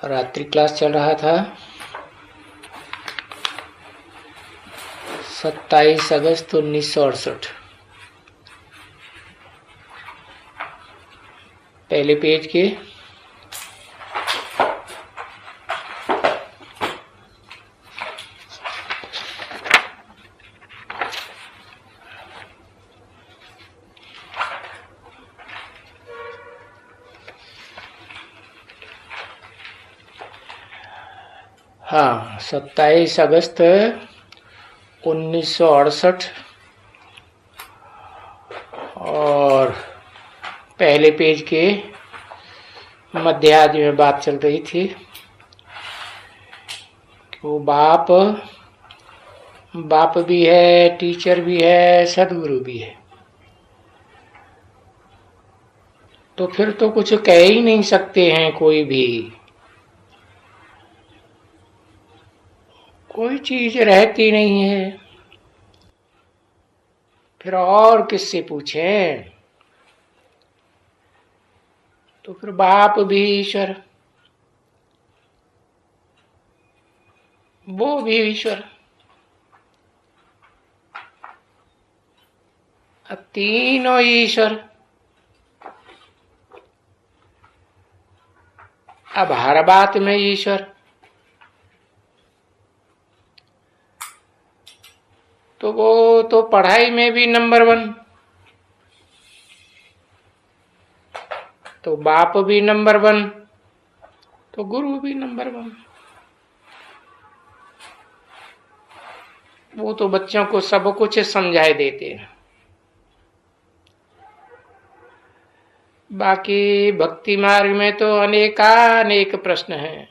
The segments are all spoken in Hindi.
रात्रि क्लास चल रहा था। 27 अगस्त 1968। पहले पेज के हाँ 27 अगस्त 1968 और पहले पेज के मध्यार्ध में बात चल रही थी कि वो बाप भी है, टीचर भी है, सदगुरु भी है। तो फिर तो कुछ कह ही नहीं सकते हैं, कोई चीज रहती नहीं है। फिर और किससे पूछें? तो फिर बाप भी ईश्वर, वो भी ईश्वर। अब तीनों ईश्वर। अब हर बात में ईश्वर। तो वो तो पढ़ाई में भी नंबर 1, तो बाप भी नंबर 1, तो गुरु भी नंबर 1। वो तो बच्चों को सब कुछ समझाए देते हैं। बाकी भक्ति मार्ग में तो अनेक प्रश्न हैं,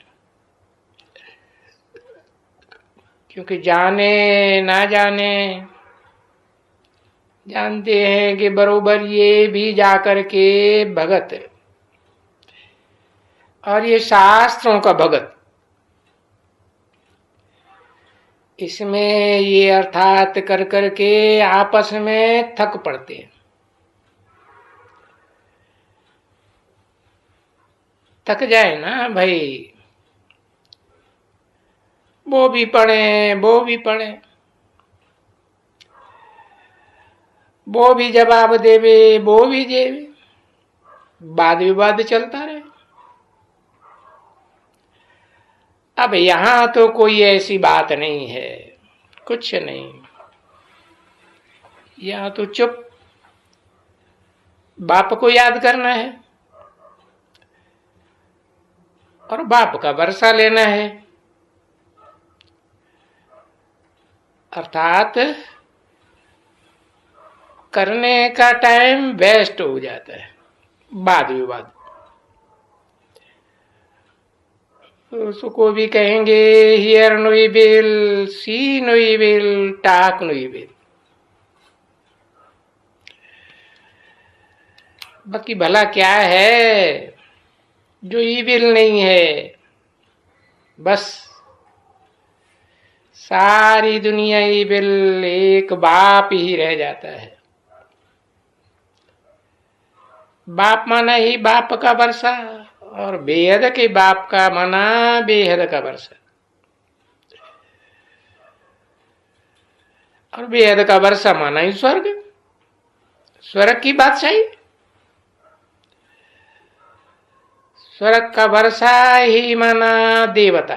क्योंकि जाने ना जाने जानते हैं कि बरोबर ये भी जाकर के भगत, और ये शास्त्रों का भगत, इसमें ये अर्थात कर करके आपस में थक पड़ते हैं। थक जाए ना भाई, वो भी पढ़े, वो भी जवाब देवे, वो भी देवे, वाद विवाद चलता रहे। अब यहां तो कोई ऐसी बात नहीं है, कुछ नहीं। यहां तो चुप बाप को याद करना है और बाप का भरोसा लेना है। अर्थात करने का टाइम वेस्ट हो जाता है, वाद विवाद। उसको भी कहेंगे hear no evil, see no evil, talk no evil. बाकी भला क्या है जो इविल नहीं है? बस सारी दुनिया इविल, एक बाप ही रह जाता है। बाप माना ही बाप का वर्षा, और बेहद के बाप का माना बेहद का वर्षा, और बेहद का वर्षा माना ही स्वर्ग, स्वर्ग की बादशाही। स्वर्ग का वर्षा ही माना देवता,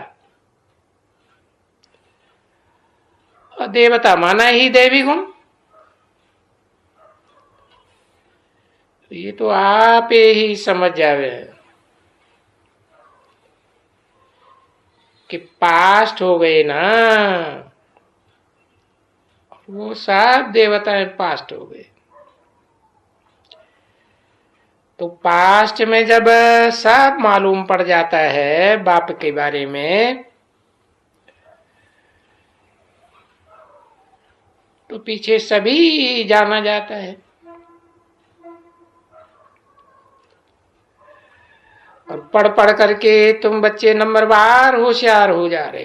और देवता माना ही देवी गुण। ये तो आप ही समझ जावे कि पास्ट हो गए ना, वो सब देवताएं पास्ट हो गए। तो पास्ट में जब सब मालूम पड़ जाता है बाप के बारे में, तो पीछे सभी जाना जाता है। और पढ़ पढ़ करके तुम बच्चे नंबरवार होशियार हो जा रहे,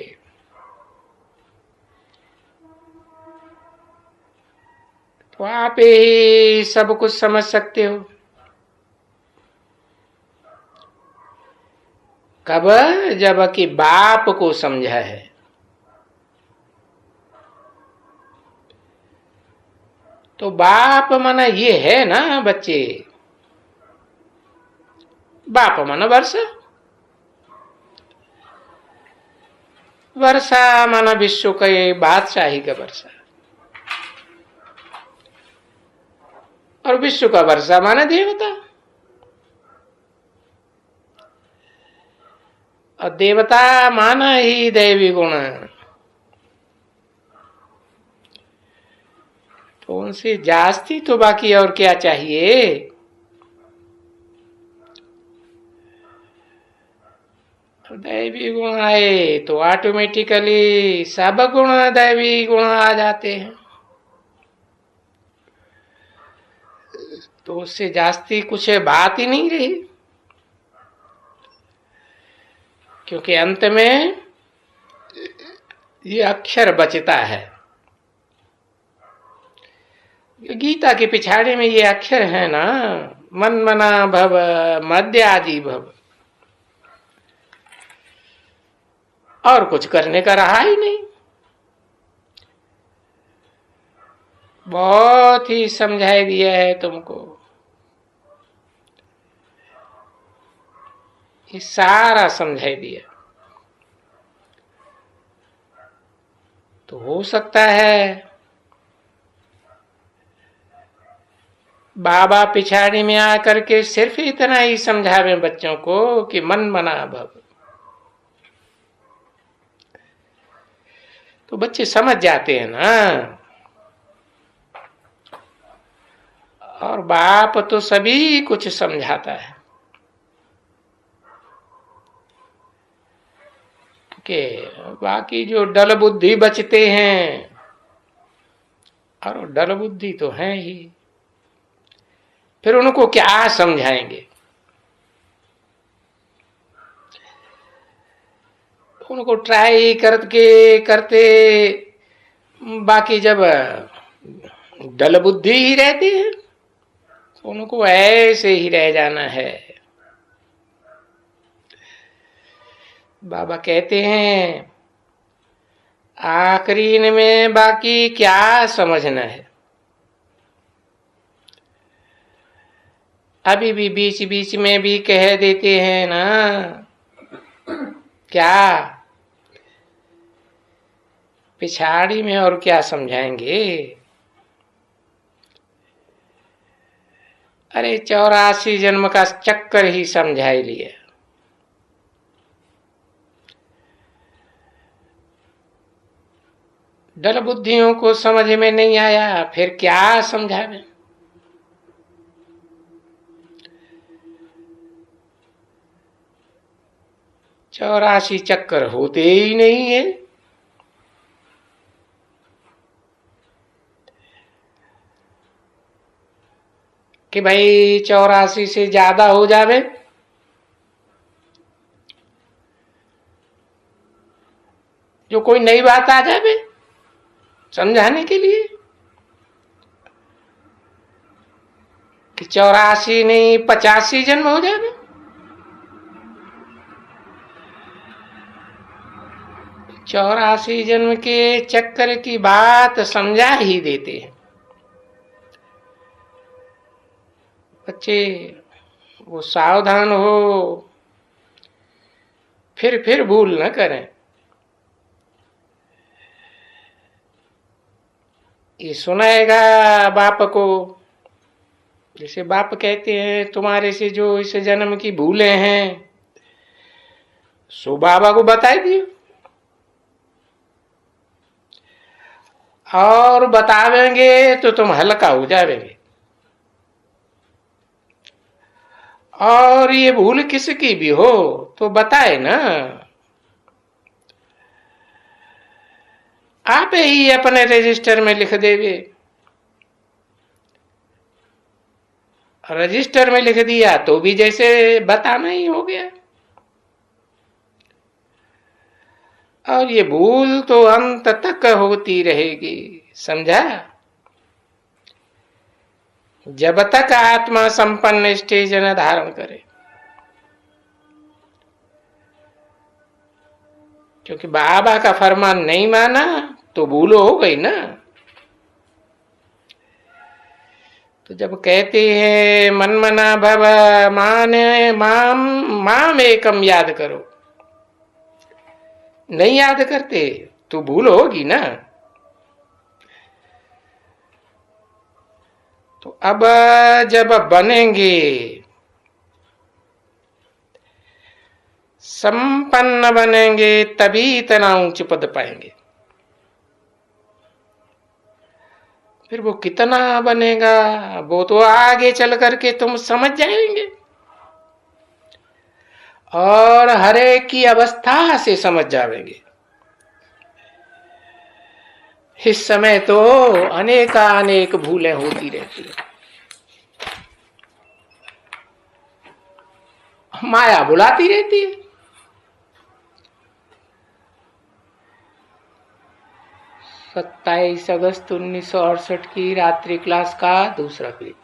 तो आप ही सब कुछ समझ सकते हो। कब? जब कि बाप को समझा है। तो बाप माना ये है ना बच्चे, बाप माना वर्षा। वर्षा माना विश्व के बादशाही का वर्षा, और विश्व का वर्षा माना देवता। और देवता माना ही दैवी गुण। तो उनसे जास्ती तो बाकी और क्या चाहिए। तो दैवी गुण आए तो ऑटोमेटिकली सब गुण दैवी गुण आ जाते हैं। तो उससे जास्ती कुछ बात ही नहीं रही, क्योंकि अंत में ये अक्षर बचता है। गीता के पिछाड़े में ये अक्षर है ना, मन मना भव मध्य आदि भव। और कुछ करने का रहा ही नहीं। बहुत ही समझाई दिया है तुमको। ये सारा समझाई दिया। तो हो सकता है बाबा पिछाड़ी में आकर के सिर्फ इतना ही समझावे बच्चों को कि मन मना भव। तो बच्चे समझ जाते हैं ना। और बाप तो सभी कुछ समझाता है कि बाकी जो डल बुद्धि बचते हैं, और डल बुद्धि तो है ही, फिर उनको क्या समझाएंगे। उनको ट्राई करते बाकी जब डल बुद्धि ही रहती है तो उनको ऐसे ही रह जाना है। बाबा कहते हैं आखिरी में बाकी क्या समझना है। अभी भी बीच बीच में भी कह देते हैं ना, क्या पिछाड़ी में और क्या समझाएंगे। अरे 84 जन्म का चक्कर ही समझा ही लिया। डल बुद्धियों को समझ में नहीं आया, फिर क्या समझावे। चौरासी चक्कर होते ही नहीं है। कि भाई 84 से ज्यादा हो जावे, जो कोई नई बात आ जावे समझाने के लिए, कि 84 नहीं 85 जन्म हो जावे। 84 जन्म के चक्कर की बात समझा ही देते हैं बच्चे। वो सावधान हो, फिर भूल न करें। ये सुनाएगा बाप को, जैसे बाप कहते हैं तुम्हारे से जो इस जन्म की भूले हैं सो बाबा को बता दियो, और बतावेंगे तो तुम हल्का हो जाएंगे। और ये भूल किसकी भी हो तो बताए ना, आप ही अपने रजिस्टर में लिख देवे। रजिस्टर में लिख दिया तो भी जैसे बताना ही हो गया। और ये भूल तो अंत तक होती रहेगी, समझा। जब तक आत्मा संपन्न स्टेज न धारण करे। क्योंकि बाबा का फरमान नहीं माना तो भूल हो गई ना। तो जब कहते हैं मन मना भव मान माम माम एकम याद करो, नहीं याद करते तो भूल होगी ना। तो अब जब बनेंगे, संपन्न बनेंगे, तभी इतना ऊंच पद पाएंगे। फिर वो कितना बनेगा वो तो आगे चल करके तुम समझ जाएंगे, और हर एक की अवस्था से समझ जाएंगे। इस समय तो अनेक भूलें होती रहती है, माया बुलाती रहती है। 27 अगस्त 1968 की रात्रि क्लास का दूसरा पीरियड।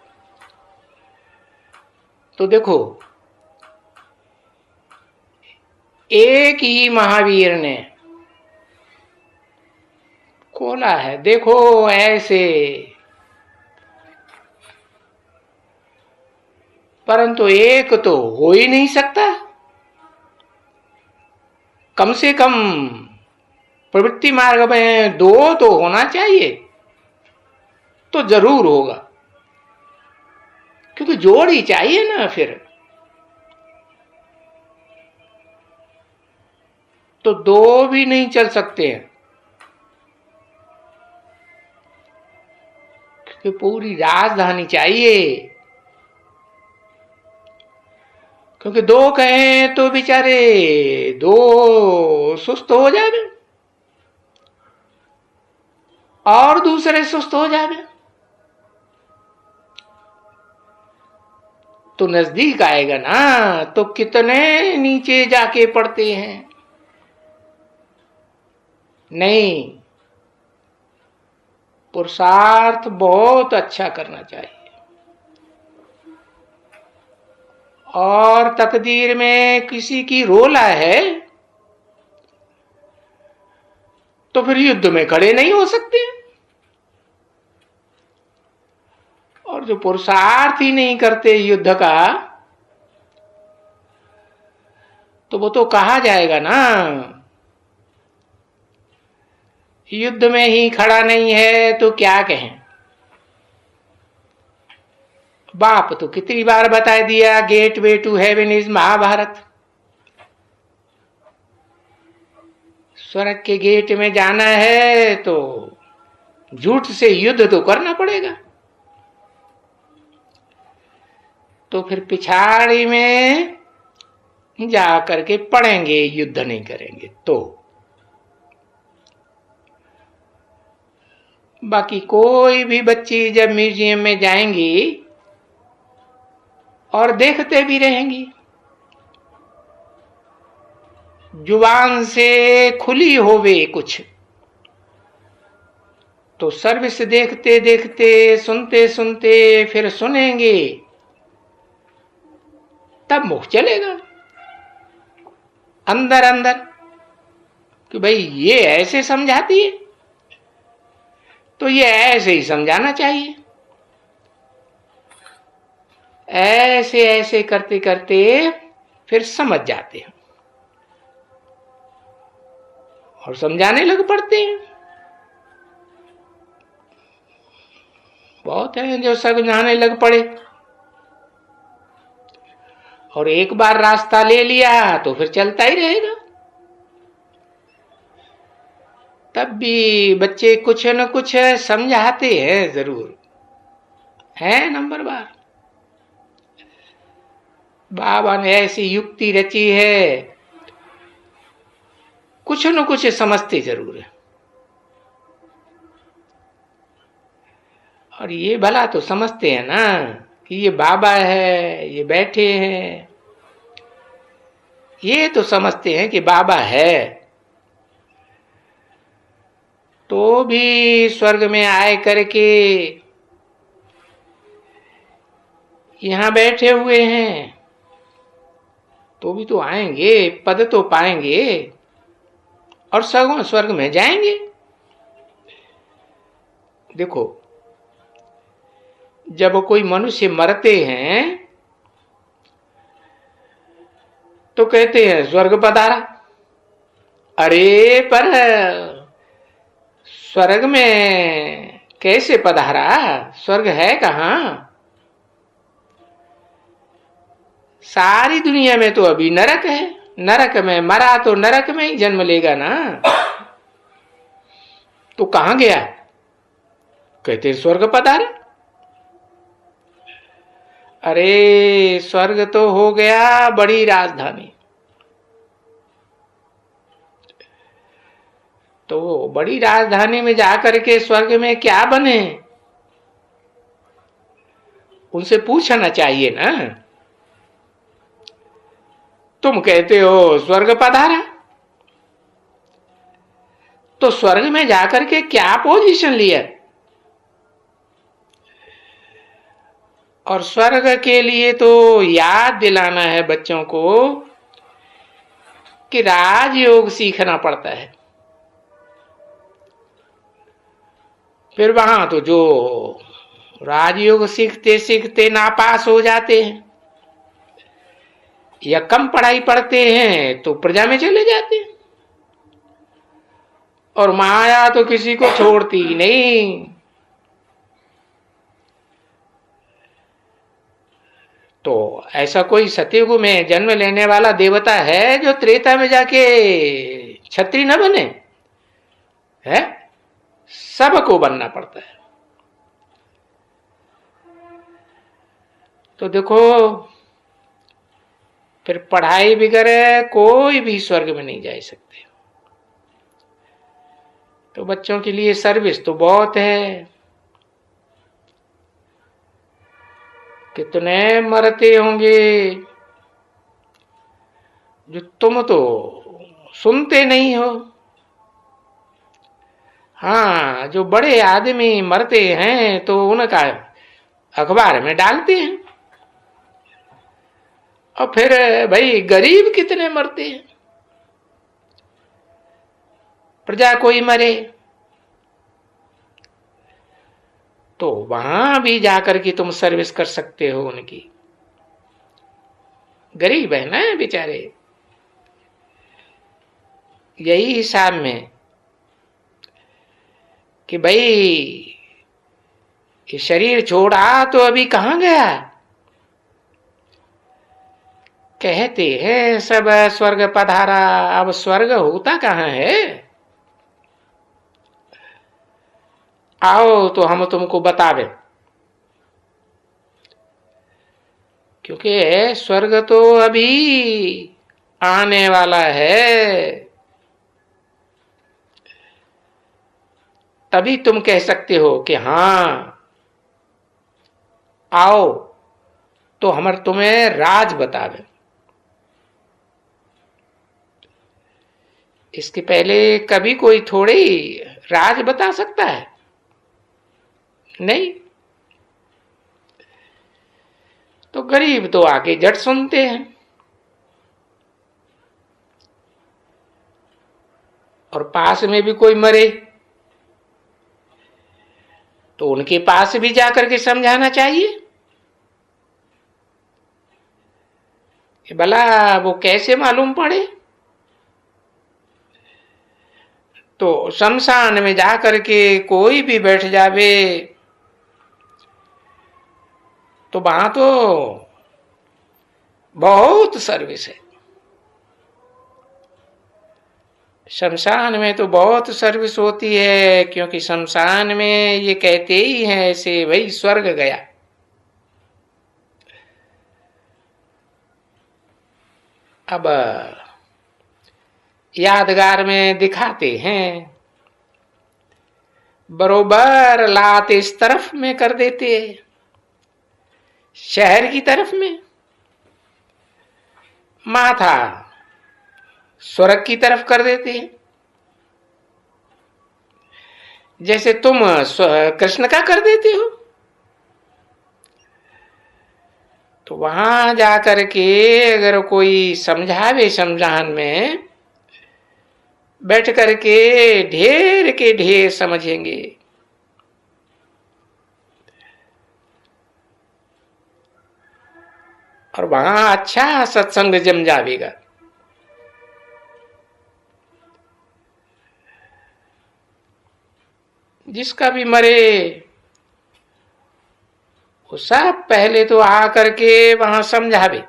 तो देखो, एक ही महावीर ने खोला है, देखो ऐसे, परंतु एक तो हो ही नहीं सकता। कम से कम प्रवृत्ति मार्ग में 2 तो होना चाहिए, तो जरूर होगा, क्योंकि जोड़ ही चाहिए ना। फिर तो 2 भी नहीं चल सकते हैं, क्योंकि पूरी राजधानी चाहिए। क्योंकि 2 कहें तो बेचारे 2 सुस्त हो जावे और दूसरे सुस्त हो जावे, तो नजदीक आएगा ना। तो कितने नीचे जाके पड़ते हैं। नहीं, पुरुषार्थ बहुत अच्छा करना चाहिए, और तकदीर में किसी की रोला है तो फिर युद्ध में खड़े नहीं हो सकते। और जो पुरुषार्थ ही नहीं करते युद्ध का, तो वो तो कहा जाएगा ना, युद्ध में ही खड़ा नहीं है तो क्या कहें। बाप तो कितनी बार बता दिया, gateway to heaven is Mahabharata. स्वर्ग के गेट में जाना है तो झूठ से युद्ध तो करना पड़ेगा। तो फिर पिछाड़ी में जा करके पढ़ेंगे, युद्ध नहीं करेंगे तो। बाकी कोई भी बच्ची जब म्यूजियम में जाएंगी और देखते भी रहेंगी, जुबान से खुली होवे कुछ, तो सर्विस देखते देखते, सुनते सुनते फिर सुनेंगे, तब मुख चलेगा अंदर अंदर कि भाई ये ऐसे समझाती है तो ये ऐसे ही समझाना चाहिए। ऐसे ऐसे करते करते फिर समझ जाते हैं और समझाने लग पड़ते हैं। बहुत है जो समझाने लग पड़े, और एक बार रास्ता ले लिया तो फिर चलता ही रहेगा। तब भी बच्चे कुछ न कुछ समझाते हैं जरूर, है नंबर बार। बाबा ने ऐसी युक्ति रची है, कुछ न कुछ समझते जरूर है। और ये भला तो समझते हैं ना कि ये बाबा है, ये बैठे हैं, ये तो समझते हैं कि बाबा है, तो भी स्वर्ग में आए करके यहां बैठे हुए हैं, तो भी तो आएंगे, पद तो पाएंगे। और सगों स्वर्ग में जाएंगे। देखो, जब कोई मनुष्य मरते हैं तो कहते हैं स्वर्ग पधारा। अरे पर स्वर्ग में कैसे पधारा? स्वर्ग है कहां? सारी दुनिया में तो अभी नरक है। नरक में मरा तो नरक में ही जन्म लेगा ना। तो कहां गया? कहते स्वर्ग पधारा। अरे स्वर्ग तो हो गया बड़ी राजधानी। तो बड़ी राजधानी में जाकर के स्वर्ग में क्या बने, उनसे पूछना चाहिए ना। तुम कहते हो स्वर्ग पधारा, तो स्वर्ग में जाकर के क्या पोजीशन लिया? और स्वर्ग के लिए तो याद दिलाना है बच्चों को कि राजयोग सीखना पड़ता है। फिर वहां तो जो राजयोग सीखते सीखते नापास हो जाते हैं या कम पढ़ाई पढ़ते हैं तो प्रजा में चले जाते हैं। और माया तो किसी को छोड़ती ही नहीं। तो ऐसा कोई सतयुग में जन्म लेने वाला देवता है जो त्रेता में जाके छत्री न बने? है, सबको बनना पड़ता है। तो देखो, फिर पढ़ाई बगैर कोई भी स्वर्ग में नहीं जा सकते। तो बच्चों के लिए सर्विस तो बहुत है। कितने मरते होंगे जो तुम तो सुनते नहीं हो। हाँ, जो बड़े आदमी मरते हैं तो उनका अखबार में डालते हैं। और फिर भाई गरीब कितने मरते हैं। प्रजा कोई मरे तो वहां भी जाकर के तुम सर्विस कर सकते हो उनकी। गरीब है ना बेचारे। यही हिसाब में कि भाई ये शरीर छोड़ा तो अभी कहां गया। कहते हैं सब स्वर्ग पधारा, अब स्वर्ग होता कहां है? आओ तो हम तुमको बतावे। क्योंकि स्वर्ग तो अभी आने वाला है। तभी तुम कह सकते हो कि हाँ आओ तो हम तुम्हें राज बतावे। इसके पहले कभी कोई थोड़े ही राज बता सकता है? नहीं। तो गरीब तो आके झट सुनते हैं। और पास में भी कोई मरे तो उनके पास भी जाकर के समझाना चाहिए कि भला वो कैसे मालूम पड़े। तो शमशान में जाकर के कोई भी बैठ जावे तो वहां तो बहुत सर्विस है। शमशान में तो बहुत सर्विस होती है, क्योंकि शमशान में ये कहते ही हैं ऐसे, भाई स्वर्ग गया। अब यादगार में दिखाते हैं, बरोबर लात इस तरफ में कर देते, शहर की तरफ में, माथा स्वर्ग की तरफ कर देते हैं। जैसे तुम कृष्ण का कर देते हो। तो वहां जाकर के अगर कोई समझावे शमशान में बैठ करके ढेर के ढेर समझेंगे। और वहां अच्छा सत्संग जम जाएगा। जिसका भी मरे वो सब पहले तो आ करके वहां समझावे।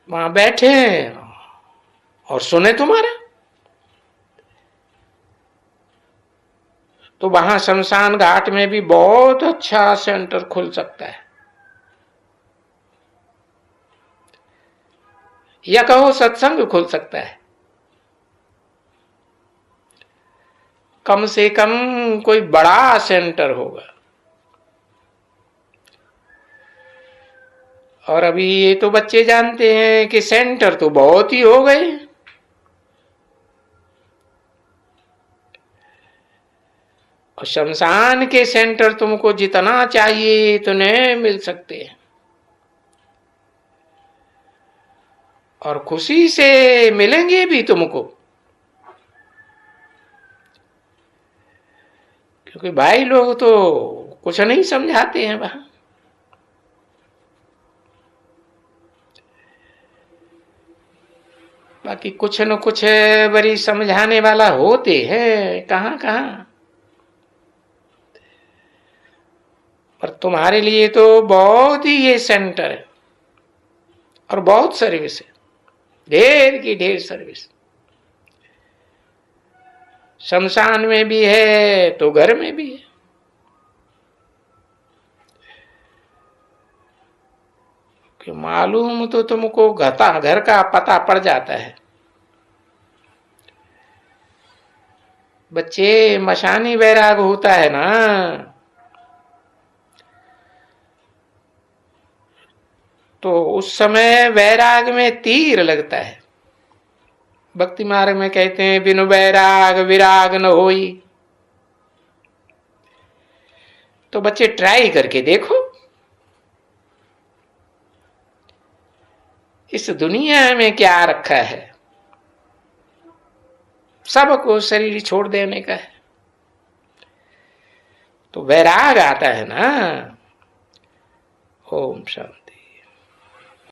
वहां बैठे और सुने तुम्हारा। तो वहां शमशान घाट में भी बहुत अच्छा सेंटर खुल सकता है, या कहो सत्संग खुल सकता है। कम से कम कोई बड़ा सेंटर होगा। और अभी ये तो बच्चे जानते हैं कि सेंटर तो बहुत ही हो गए, और शमशान के सेंटर तुमको जितना चाहिए इतने मिल सकते हैं, और खुशी से मिलेंगे भी तुमको। क्योंकि भाई लोग तो कुछ नहीं समझाते हैं वहां। बाकी कुछ न कुछ बड़ी समझाने वाला होते हैं कहां कहां। पर तुम्हारे लिए तो बहुत ही ये सेंटर है, और बहुत सर्विस है, ढेर की ढेर सर्विस। शमशान में भी है तो घर में भी है। कि मालूम तो तुमको घर का पता पड़ जाता है। बच्चे, मशानी वैराग होता है ना, तो उस समय वैराग में तीर लगता है। भक्ति मार्ग में कहते हैं बिनु वैराग विराग न होई। तो बच्चे ट्राई करके देखो, इस दुनिया में क्या रखा है। सबको शरीर छोड़ देने का है, तो वैराग आता है ना। ओम शांति।